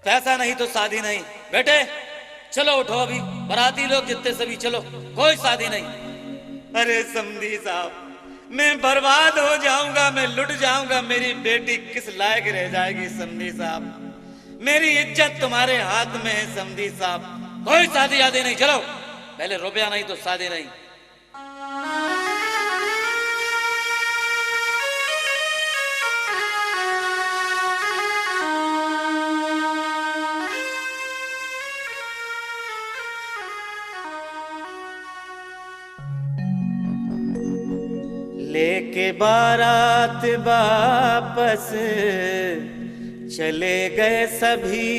पैसा नहीं तो शादी नहीं। बेटे चलो उठो, अभी बाराती लोग जितने सभी चलो, कोई शादी नहीं। अरे समधी साहब, मैं बर्बाद हो जाऊंगा, मैं लुट जाऊंगा, मेरी बेटी किस लायक रह जाएगी समधी साहब। मेरी इज्जत तुम्हारे हाथ में है समधी साहब, कोई शादी आदि नहीं। चलो, पहले रुपया नहीं तो शादी नहीं। लेके बारात वापस चले गए सभी,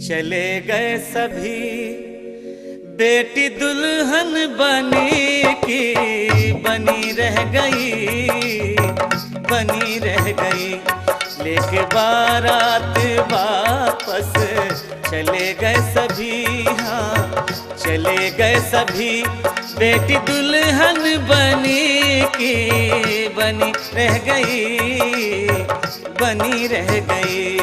चले गए सभी। बेटी दुल्हन बनी की बनी रह गई, बनी रह गई। लेके बारात वापस चले गए सभी, हाँ चले गए सभी। बेटी दुल्हन बनी की बनी रह गई, बनी रह गई।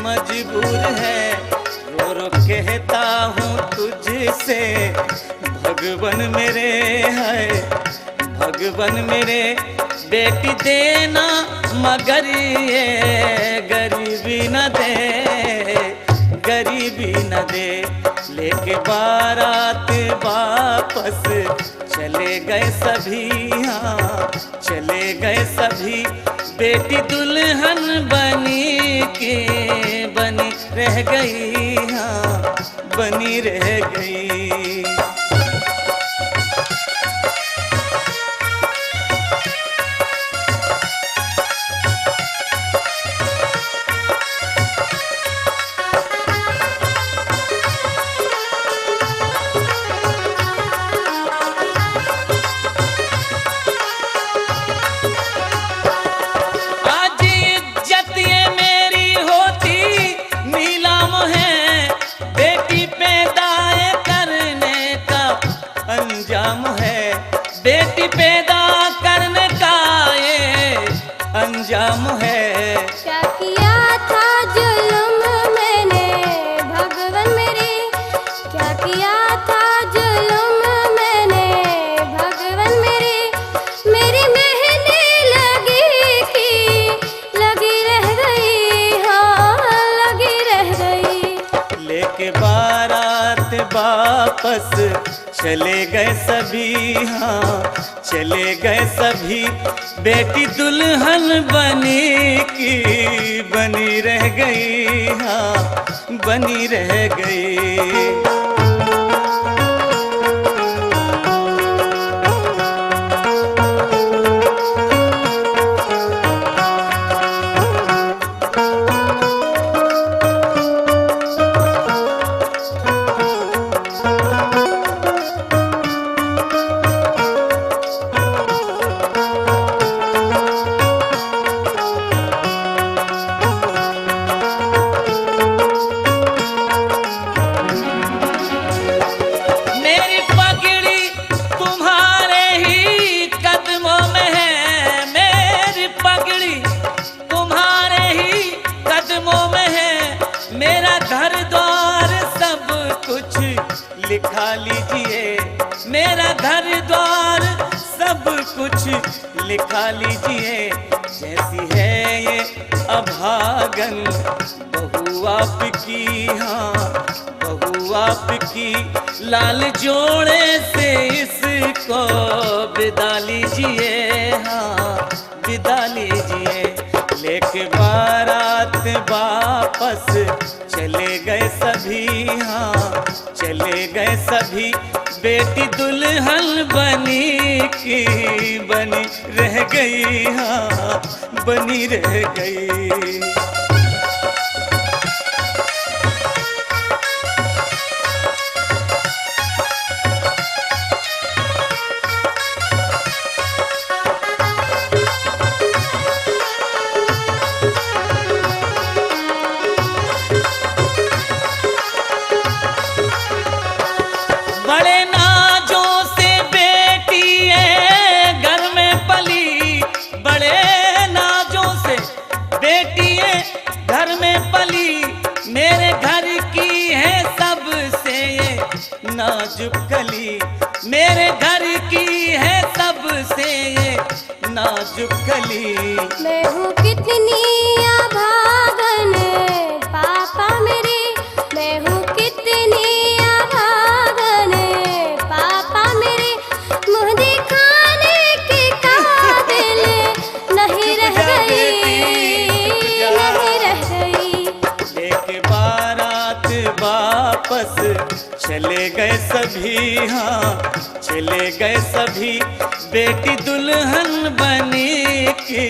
मजबूर है, रो रो कहता हूँ तुझसे, भगवान मेरे है, भगवान मेरे। बेटी देना मगर ये गरीबी न दे, गरीबी न दे। लेके बारात वापस चले गए सभी, हाँ चले गए सभी। बेटी दुल्हन बनी के बनी रह गई, हाँ बनी रह गई। बेटी पैदा करने का ये अंजाम है। क्या किया था जुल्म मैंने भगवान मेरे, क्या किया था जुल्म मैंने भगवान मेरे। मेरी मेहंदी लगी की लगी रह गई, हाँ लगी रह गई। लेके बारात वापस चले गए सभी, हाँ चले गए सभी। बेटी दुल्हन बनी की बनी रह गई, हाँ बनी रह गई। लिखा लीजिए मेरा घर द्वार सब कुछ लिखा लीजिए। जैसी है ये अभागन बहू आपकी, हाँ बहू आपकी। लाल जोड़े से इसको विदा लीजिए, हाँ विदा लीजिए। लेके बारात वापस चले गए सभी, हाँ चले गए सभी। बेटी दुल्हन बनी की बनी रह गई, हाँ बनी रह गई। बड़े नाजों से बेटी है घर में पली, बड़े नाजों से बेटी है घर में पली। मेरे घर की है सबसे ये नाजुक कली, मेरे घर की है सबसे ये नाजुक कली। मैं हूँ कितनी अभागन पापा मेरे, मैं हूँ कितनी अभागन पापा मेरे। मुँह दिखाने के काबिल नहीं रह गई, नहीं रह गई। लेके बारात वापस चले गए सभी, हाँ चले गए सभी। बेटी दुल्हन बनी के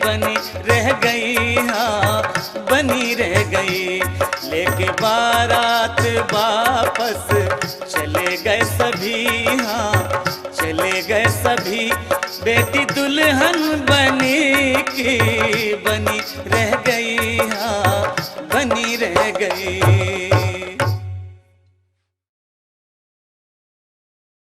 बनी रह गई, हाँ बनी रह गई। लेके बारात वापस चले गए सभी, हाँ चले गए सभी। बेटी दुल्हन बनी की बनी रह गई, हाँ बनी रह गई।